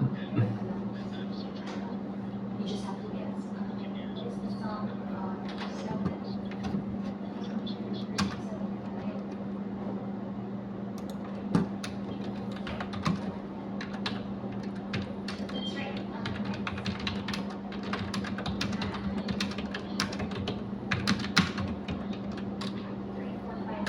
You just have to guess. It's the song Seven. That's right. Three, four, five,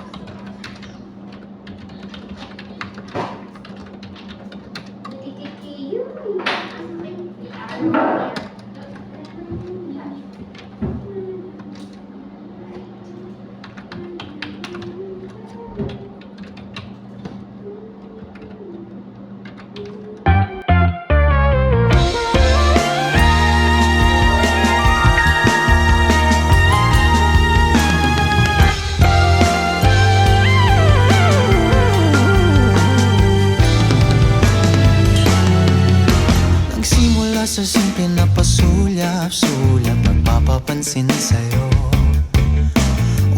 Nagsimula sa simple na pasulyap-sulyap, nagpapapansin sa'yo.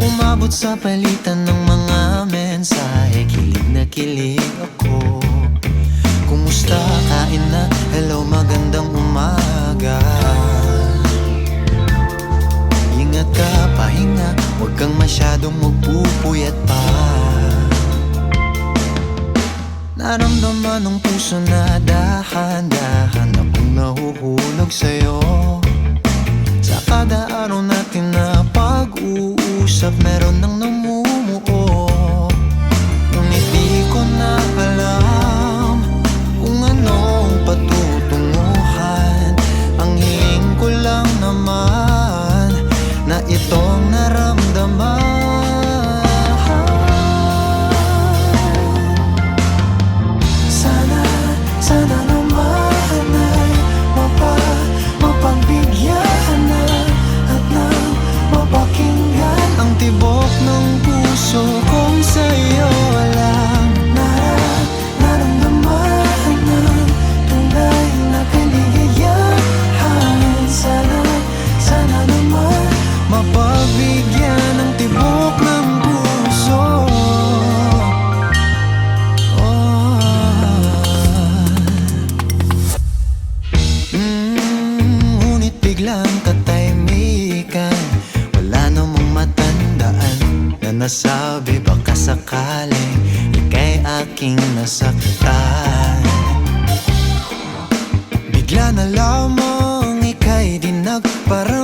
Umabot sa palitan ng mga mensahe, kilig na kilig ako. Kumusta, kain na, hello, magandang umaga. Ingat ka, pahinga, huwag kang masyadong magpupuyat pa. Naramdaman ng puso na dahan-dahan akong nahuhulog sa'yo. Sa kada araw natin na pag-uusap, meron nang namumuo. Ngunit di ko na alam kung anong patutunguhan. Ang hiling ko lang naman na itong naramdaman. Sana naman ay mapagbigyan na at nang mapakinggan ang tibok ng puso kong sa'yo lang naramdaman ng tunay na kaligayahan. Sana naman mapagbigyan ng tibok ng puso. Ngunit biglang katahimikan, wala namang matandaan na nasabi baka sakaling ika'y aking nasaktan. Bigla na lamang ika'y di nagpara